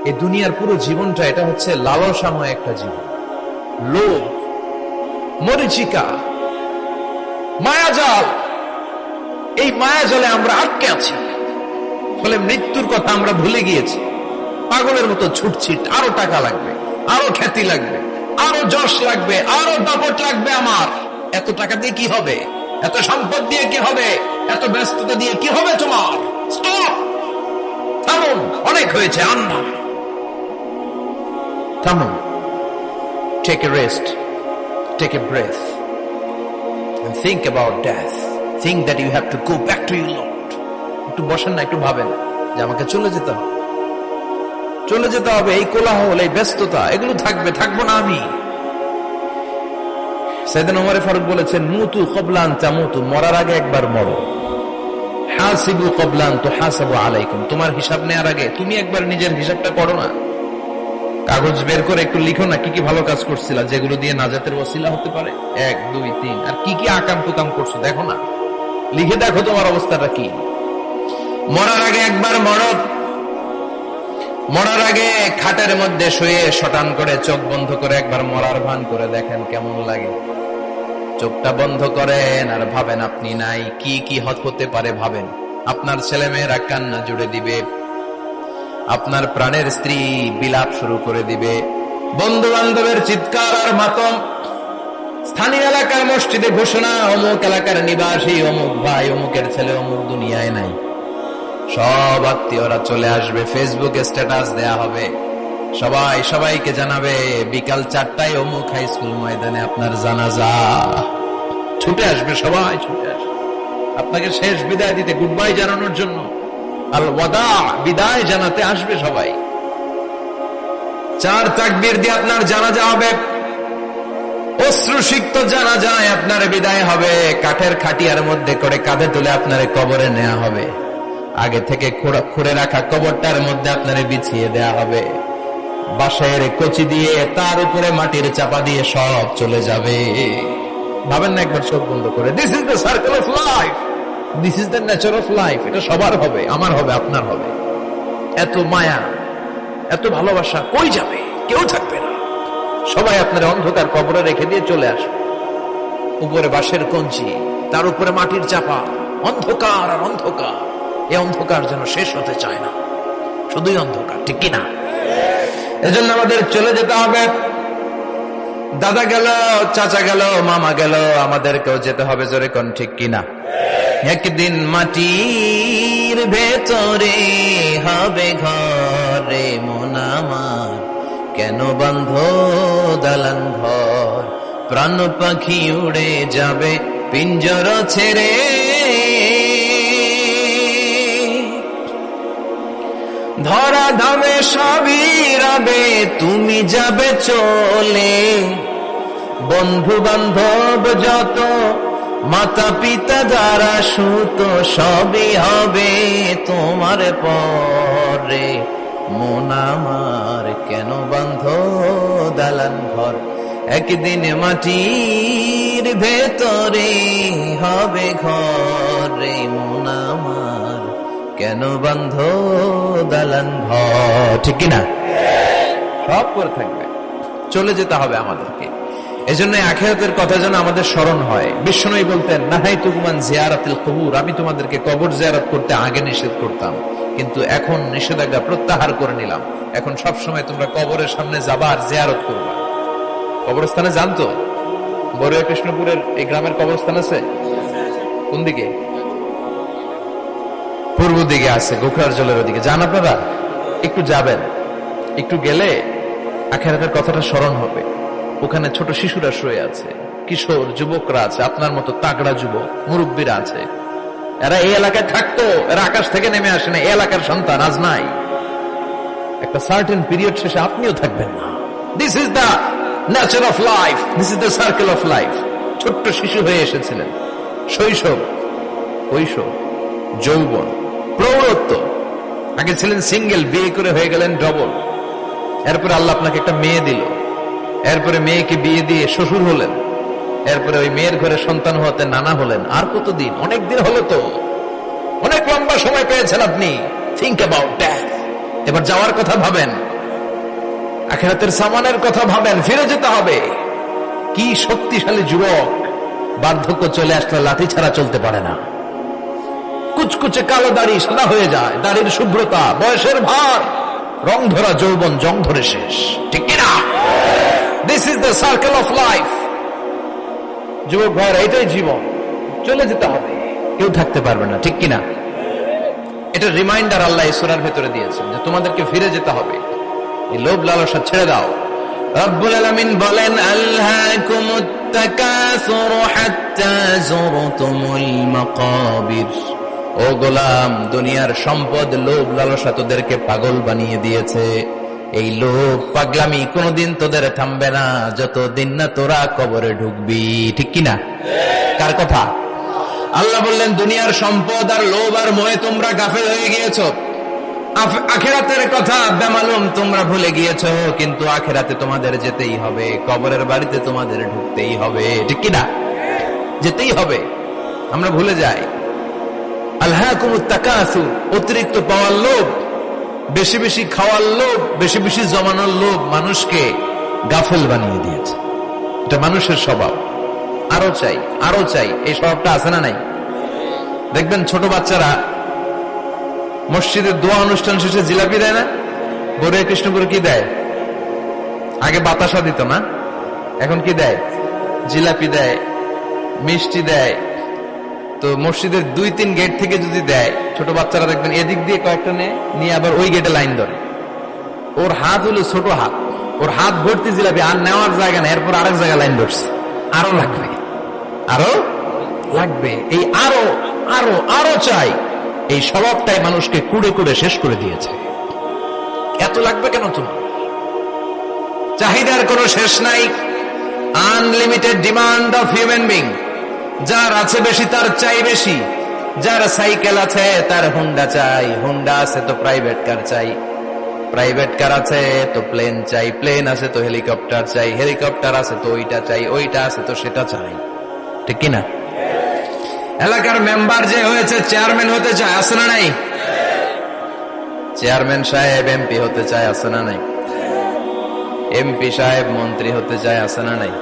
এই দুনিয়ার পুরো জীবনটা এটা হচ্ছে লালসাময় একটা জীবন, লোভ, মরিচিকা, মায়াজাল। এই মায়াজালে আমরা আটকে আছি, ফলে মৃত্যুর কথা আমরা ভুলে গিয়েছি। পাগলের মতো ছুটছি, আরো টাকা লাগবে, আরো খ্যাতি লাগবে, আরো যশ লাগবে, আরো দাপট লাগবে। আমার এত টাকা দিয়ে কি হবে? এত সম্পদ দিয়ে কি হবে? এত ব্যস্ততা দিয়ে কি হবে তোমার? স্টপ, থামুন, অনেক হয়েছে, আন্না, থামুন। Take a rest, take a breath, and think about death. Think that you have to go back to your Lord. একটু বসেন না, একটু ভাবেন যে আমাকে চলে যেতে হবে, চলে যেতে হবে। এই কোলাহল, এই ব্যস্ততা, এগুলো থাকবে, থাকবো না আমি। সাইয়েদনা ওমর ফারুক বলেছেন, মুতু ক্বাবলা আন তামুতু, মরার আগে একবার মরো। হাসিবু ক্বাবলা আন তুহাসাবু আলাইকুম, তোমার হিসাব নেওয়ার আগে তুমি একবার নিজের হিসাবটা করো না। কাগজ বের করে একটু লিখো না, কি কি ভালো কাজ করছিলা, যেগুলো দিয়ে নাজাতের ওসিলা হতে পারে, 1 2 3, আর কি কি আকাম কুকাম করছো দেখো না, লিখে দেখো তোমার অবস্থাটা কি। মরার আগে একবার মরো। মরার আগে খাটের মধ্যে শুয়ে শটান করে চোখ বন্ধ করে একবার মরার ভান করে দেখেন কেমন লাগে। চোখটা বন্ধ করেন আর ভাবেন আপনি নাই, কি কি হতে পারে ভাবেন। আপনার ছেলে মেয়েরা কান্না জুড়ে দিবে, আপনার প্রাণের স্ত্রী বিলাপ শুরু করে দিবে, বন্ধু বান্ধবের চিৎকার আর মাতম, স্থানীয় এলাকার মসজিদে ঘোষণা, অমুক এলাকার নিবাসী অমুক ভাই অমুকের ছেলে অমুক দুনিয়ায় নাই। সব আত্মীয়রা চলে আসবে, ফেসবুকে স্ট্যাটাস দেয়া হবে, সবাই সবাইকে জানাবে বিকাল 4টায় অমুক হাই স্কুল ময়দানে আপনার জানাজা। ছুটে আসবে, সবাই ছুটে আসবে আপনাকে শেষ বিদায় দিতে, গুড বাই জানানোর জন্য, আল ওয়াদা, বিদায় জানাতে আসবে সবাই। 4 তাকবীর দিয়ে আপনার জানাজা হবে, অশ্রুসিক্ত জানাজায় আপনার বিদায় হবে। কাঠের খাটিয়ার মধ্যে করে কাঁধে তুলে আপনার কবরে নেওয়া হবে। আগে থেকে খুঁড়ে রাখা কবরটার মধ্যে আপনারে বিছিয়ে দেয়া হবে। বাঁশের কচি দিয়ে তার উপরে মাটির চাপা দিয়ে সব চলে যাবে। ভাবেন না একবার চোখ বন্ধ করে, this is the circle of life, this is the nature of life. এটা সবার হবে, আমার হবে, আপনার হবে। এত মায়া, এত ভালোবাসা কই যাবে? কেউ থাকবে না, সবাই আপনার অন্ধকার কবরে রেখে দিয়ে চলে আসবে। উপরে বাঁশের কঞ্চি, তার উপরে মাটির চাপা, অন্ধকার আর অন্ধকার। এই অন্ধকার যেন শেষ হতে চায় না, শুধুই অন্ধকার, ঠিক কিনা? এজন্য আমাদের চলে যেতে হবে। দাদা গেল, চাচা গেল, মামা গেল, আমাদেরকেও যেতে হবে, জোরে কোন ঠিক কিনা? একদিন মাটির ভেতরে হবে ঘরে মন আমার, কেন বন্ধ দালান ঘর, প্রাণ পাখি উড়ে যাবে পিঞ্জর ছেড়ে। ধরা ধামে সবই রবে, তুমি যাবে চলে, বন্ধু বান্ধব যত, মাতা পিতা যারা সুত, সবই হবে তোমার পরে মন আমার, কেন বন্ধ দালান ঘর। একদিন মাটির ভেতরে হবে ঘরে মন আমার, কেন বন্ধ দালান ঘর, ঠিক কিনা? সব করে থাকবে, চলে যেতে হবে আমাদেরকে। এজন্য আখিরাতের কথা যেন আমাদের স্মরণ হয়। বিশ্বনবী বলতেন, নাহাইতুকুম আন জিয়ারাতিল কুবুর, আমি তোমাদেরকে কবর জিয়ারত করতে আগে নিষেধ করতাম, কিন্তু এখন নিষেধাজ্ঞা প্রত্যাহার করে নিলাম। এখন সব সময় তোমরা কবরের সামনে যাবা আর জিয়ারত করবা। কবরস্থানে জানতো, বড়ুয়া কৃষ্ণপুরের এই গ্রামের কবরস্থান আছে কোন দিকে? পূর্ব দিকে আছে, গোখরার জলের ওদিকে। যান আপনারা, একটু যাবেন, একটু গেলে আখিরাতের কথাটা স্মরণ হবে। ওখানে ছোট শিশুরা শুয়ে আছে, কিশোর যুবকরা আছে, আপনার মতো তাগড়া যুবক, মুরব্বীরা আছে। এরা এই এলাকায় থাকতো, এরা আকাশ থেকে নেমে আসে না, এই এলাকার সন্তান আজ নাই। একটা সার্টেন পিরিয়ড শেষে আপনিও থাকবেন না। This is the nature of life, this is the circle of life. ছোট্ট শিশু হয়ে এসেছিলেন, শৈশব, কৈশোর, যৌবন, প্রৌঢ়ত্ব। আগে ছিলেন সিঙ্গেল, বিয়ে করে হয়ে গেলেন ডবল। এরপরে আল্লাহ আপনাকে একটা মেয়ে দিল, এরপরে মেয়েকে বিয়ে দিয়ে শ্বশুর হলেন, এরপরে ওই মেয়ের ঘরে সন্তান হতে নানা হলেন। আর কতদিন? অনেক দিন হলো তো, অনেক লম্বা সময় পেয়েছেন আপনি। থিঙ্ক অ্যাবাউট ডেথ, এবার যাওয়ার কথা ভাবেন, আখিরাতের সামানের কথা ভাবেন, ফিরে যেতে হবে। কি শক্তিশালী যুবক, বার্ধক্য চলে আসলে লাঠি ছাড়া চলতে পারে না। কুচকুচে কালো দাড়ি সাদা হয়ে যায়, দাড়ির শুভ্রতা, বয়সের ভার, রং ধরা যৌবন জং ধরে শেষ, ঠিক কিনা? This is the circle of life. যুবক ভাইয়ের এটাই জীবন, চলে যেতে হবে, কেউ থাকতে পারবে না, ঠিক কিনা? এটা রিমাইন্ডার আল্লাহ এই সূরার ভেতরে দিয়েছেন যে তোমাদেরকে ফিরে যেতে হবে, এই লোভ লালসা ছেড়ে দাও। রব্বুল আলামিন বলেন, আলহাকুমুত তাকাসুর হাত্তা যুরতুমুল মাকাবির। ও গোলাম, দুনিয়ার সম্পদ, লোভ লালসা তোদেরকে পাগল বানিয়ে দিয়েছে। এই লোভ পাগলামি কোনদিন তোদের থামবে না যতদিন না তোরা কবরে ঢুকবি, ঠিক কিনা? কার কথা? আল্লাহ বললেন, দুনিয়ার সম্পদ আর লোভ আর মোহে তোমরা গাফেল হয়ে গিয়েছো। আখিরাতের কথা বেমালুম তোমরা ভুলে গিয়েছো, কিন্তু আখিরাতে তোমাদের যেতেই হবে, কবরের বাড়িতে তোমাদের ঢুকতেই হবে, ঠিক কিনা? যেতেই হবে, আমরা ভুলে যাই। আলহাকুমুত তাকাসুর, অতিরিক্ত পাওয়ার লোভ, বেশি বেশি খাওয়ার লোভ, বেশি বেশি জমানোর লোভ মানুষকে গাফেল বানিয়ে দিয়েছে। এটা মানুষের স্বভাব, আরো চাই আরো চাই, এই স্বভাবটা আছে না নাই? দেখবেন ছোট বাচ্চারা মসজিদের দোয়া অনুষ্ঠান শেষে জিলাপি দেয় না? গরু কৃষ্ণগুরু কি দেয়? আগে বাতাসা দিত না, এখন কি দেয়? জিলাপি দেয়, মিষ্টি দেয়। তো মসজিদের 2-3 গেট থেকে যদি দেয়, ছোট বাচ্চারা দেখবেন এদিক দিয়ে কয়েকটা নিয়ে আবার ওই গেটে লাইন ধরে। ওর হাত হলো ছোট হাত, ওর হাত ভর্তি জিলাপি, আর নেওয়ার জায়গা নেই, এরপর আরেক জায়গায় লাইন ধরছে। আরো লাগবে, আরো লাগবে, এই আরো আরো আরো চাই, এই স্বভাবটাই মানুষকে কুড়ে কুড়ে শেষ করে দিয়েছে। এত লাগবে কেন তোমার? চাহিদার কোনো শেষ নাই, unlimited demand of human being. যার আছে বেশি তার চাই বেশি, যার সাইকেল আছে তার হুন্ডা চাই, হুন্ডা আছে তো প্রাইভেট কার চাই, প্রাইভেট কার আছে তো প্লেন চাই, প্লেন আছে তো হেলিকপ্টার চাই, হেলিকপ্টার আছে তো ওইটা চাই, ওইটা আছে তো সেটা চাই, ঠিক কিনা? এলাকার মেম্বার যে হয়েছে চেয়ারম্যান হতে চায়, আছে না নাই? চেয়ারম্যান সাহেব এমপি হতে চায়, আছে না নাই? এমপি সাহেব মন্ত্রী হতে চায়, আছে না নাই?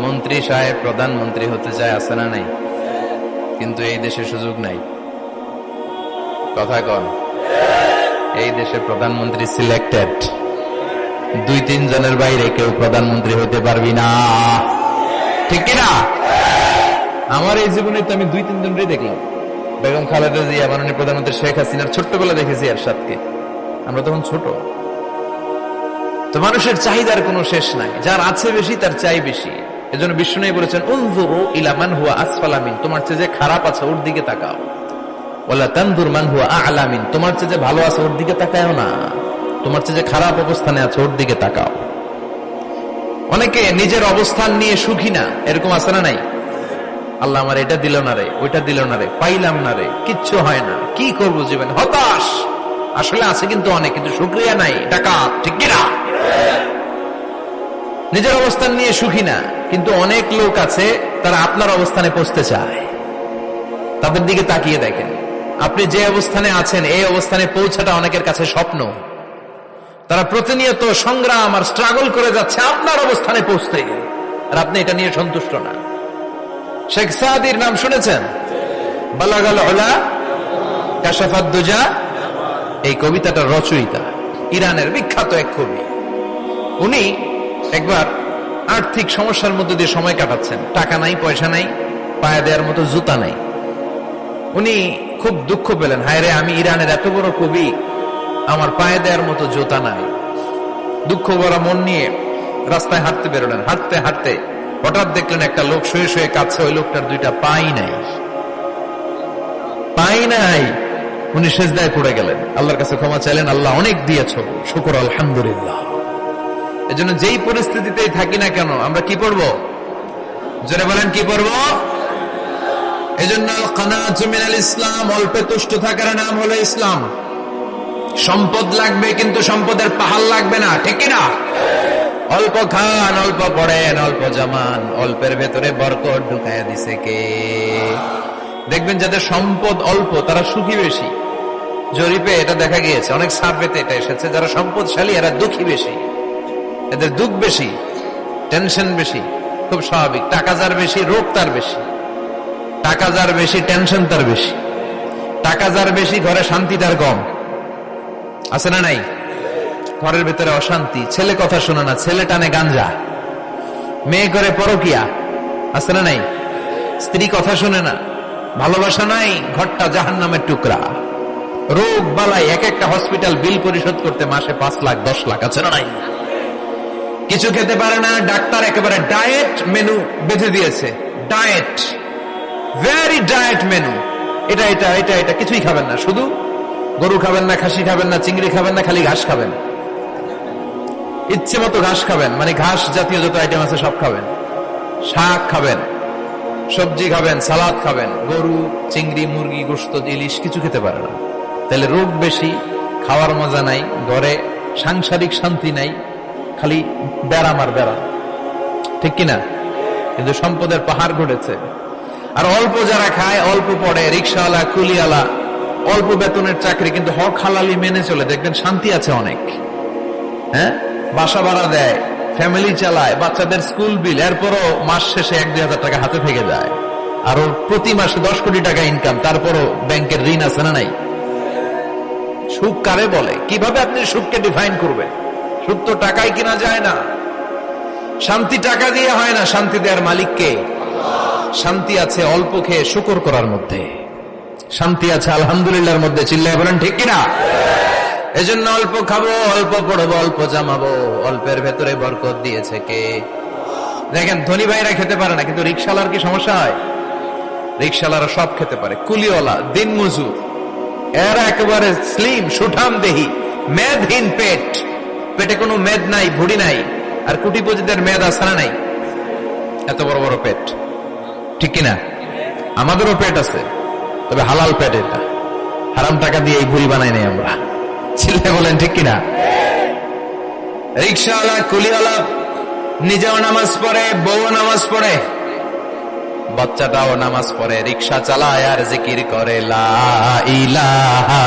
মন্ত্রী সাহেব প্রধানমন্ত্রী হতে চায়, আছে না নাই? কিন্তু এই দেশে সুযোগ নাই। কথা কন, এই দেশে প্রধানমন্ত্রী সিলেক্টেড, 2-3 জনের বাইরে কেউ প্রধানমন্ত্রী হতে পারবি না, ঠিক কিনা? আমার এই জীবনে তো আমি 2-3 জনই দেখলাম। বেগম খালেদা জিয়া, মাননীয় প্রধানমন্ত্রী শেখ হাসিনার ছোট্টবেলা দেখেছি এরশাদকে, আমরা তখন ছোট। তো মানুষের চাহিদার কোনো শেষ নাই, যার আছে বেশি তার চাই বেশি। এজন্য বিষ্ণু বলেছেন, উনজুরু ইলা মান হুয়া আসফালা মিন, তোমার চেয়ে যে খারাপ আছে ওর দিকে তাকাও। ওয়ালা তানজুর মান হুয়া আ'লা মিন, তোমার চেয়ে যে ভালো আছে ওর দিকে তাকাও না, তোমার চেয়ে যে খারাপ অবস্থানে আছে ওর দিকে তাকাও। অনেকে নিজের অবস্থান নিয়ে সুখী না, এরকম আছে না নাই? আল্লাহ আমার এটা দিল না রে, ওইটা দিল না রে, পাইলাম না রে, কিচ্ছু হয় না, কি করবো জীবনে, হতাশ। আসলে আছে কিন্তু অনেক, কিন্তু শুকরিয়া নাই, ডাকাত, ঠিক কিনা? নিজের অবস্থান নিয়ে সুখী না, কিন্তু অনেক লোক আছে তারা আপনার অবস্থানে পৌঁছতে চায়। তাদের দিকে তাকিয়ে দেখেন, আপনি যে অবস্থানে আছেন এই অবস্থানে পৌঁছাটা অনেকের কাছে স্বপ্ন। তারা প্রতিনিয়ত সংগ্রাম আর স্ট্রাগল করে যাচ্ছে আপনার অবস্থানে পৌঁছতে, আর আপনি এটা নিয়ে সন্তুষ্ট না। শেখ সাদির নাম শুনেছেন? বালাগাল উলা কাশাফাদ দুজা, এই কবিতাটার রচয়িতা ইরানের বিখ্যাত এক কবি। উনি একবার আর্থিক সমস্যার মধ্যে দিয়ে সময় কাটাচ্ছেন, টাকা নাই, পয়সা নাই, পায়ে দেওয়ার মতো জুতা নাই। উনি খুব দুঃখ পেলেন, হায় রে, আমি ইরানের এত বড় কবি, আমার পায়ে দেওয়ার মতো জুতা নাই। দুঃখ ভরা মন নিয়ে রাস্তায় হাঁটতে বেরোলেন। হাঁটতে হাঁটতে হঠাৎ দেখলেন একটা লোক শুয়ে শুয়ে কাঁদছে, ওই লোকটার 2টা পাই নাই, পাই নাই। উনি সেজদায় পড়ে গেলেন, আল্লাহর কাছে ক্ষমা চাইলেন, আল্লাহ অনেক দিয়েছো, শুকর আলহামদুলিল্লাহ। এজন্য যেই পরিস্থিতিতেই থাকি না কেন আমরা কি পড়বো? জোরে বলেন, কি পড়বো? এজন্য কানাতু মিনাল ইসলাম, অল্পে তুষ্ট থাকার নাম হলো ইসলাম। সম্পদ লাগবে কিন্তু সম্পদের পাহাড় লাগবে না, ঠিক না? অল্প খান, অল্প পড়েন, অল্প জামান, অল্পের ভেতরে বরকত ঢুকাইয়া দিছে কে? দেখবেন যাদের সম্পদ অল্প তারা সুখী বেশি, জরিপে এটা দেখা গিয়েছে, অনেক সার্ভেতে এটা এসেছে, যারা সম্পদশালী এরা দুঃখী বেশি, এদের দুঃখ বেশি, টেনশন বেশি। খুব স্বাভাবিক, টাকা যার বেশি রোগ তার বেশি, টাকা যার বেশি টেনশন তার বেশি, টাকা যার বেশি ঘরে শান্তি তার কম। আছে না নাই? ঘরের ভিতরে অশান্তি, ছেলে কথা শোনে না, ছেলে টানে গাঞ্জা, মেয়ে করে পরকিয়া। আছে না নাই? স্ত্রী কথা শুনে না, ভালোবাসা নাই, ঘরটা জাহান্নামের টুকরা। রোগ বালাই, এক একটা হসপিটাল বিল পরিশোধ করতে মাসে 5 লাখ 10 লাখ। আছে না নাই? কিছু খেতে পারে না, ডাক্তার একেবারে ডায়েট মেনু বেঁধে দিয়েছে। Diet, very diet menu. এটা এটা এটা এটা কিছুই খাবেন না, শুধু গরু খাবেন না, খাসি খাবেন না, চিংড়ি খাবেন না, খালি ঘাস খাবেন। ইচ্ছে মতো ঘাস খাবেন, মানে ঘাস জাতীয় যত আইটেম আছে সব খাবেন। শাক খাবেন, সবজি খাবেন, সালাদ খাবেন। গরু, চিংড়ি, মুরগি, গোশত, ইলিশ কিছু খেতে পারে না। তাহলে রোগ বেশি, খাওয়ার মজা নাই, ঘরে সাংসারিক শান্তি নাই, খালি ব্যারাম আর ব্যারাম। ঠিক কিনা? কিন্তু সম্পদের পাহাড় ঘটেছে। আর অল্প যারা খায়, অল্প পড়ে, রিক্সাওয়ালা, কুলিওয়ালা, অল্প বেতনের চাকরি, কিন্তু হক হালালি মেনে চলে, দেখবেন শান্তি আছে অনেক। হ্যাঁ, বাসা ভাড়া দেয়, ফ্যামিলি চালায়, বাচ্চাদের স্কুল বিল, এরপরও মাস শেষে 1-2 হাজার টাকা হাতে থেকে যায়। আর ওর প্রতি মাসে 10 কোটি টাকা ইনকাম, তারপরও ব্যাংকের ঋণ আছে না নাই? সুখ কারে বলে? কিভাবে আপনি সুখকে ডিফাইন করবেন? সুখ তো টাকায় কিনা যায় না, শান্তি টাকা দিয়ে হয় না, শান্তি দেওয়ার মালিক কে? শান্তি আছে অল্প খেয়ে শুকর করার মধ্যে, শান্তি আছে আলহামদুলিল্লাহর মধ্যে। চিল্লায় বলেন ঠিক কিনা? এজন্য অল্প খাবো, অল্প পড়বো, অল্প জামাবো, অল্পের ভেতরে বরকত দিয়েছে কে? দেখেন, ধনী ভাইরা খেতে পারে না, কিন্তু রিক্সাওয়ালার কি সমস্যা হয়? রিক্সাওয়ালারা সব খেতে পারে। কুলিওয়ালা, দিন মজুর, এরা একেবারে স্লিম সুঠাম দেহি, মেদহীন পেট, পেটে কোনো মেদ নাই, ভুড়ি নাই। আর কোটিপতিদের মেদ আছে না নাই? এত বড় বড় পেট। ঠিক কিনা? আমাদেরও পেট আছে, তবে হালাল পেট। এটা হারাম টাকা দিয়ে এই ভুড়ি বানাই নাই আমরা। ছেলে বলেন ঠিক কিনা? রিক্সাওয়ালা, কুলিওয়ালা নিজেও নামাজ পড়ে, বউ নামাজ পড়ে, বাচ্চাটাও নামাজ পড়ে, রিক্সা চালায় আর জিকির করে লা ইলাহা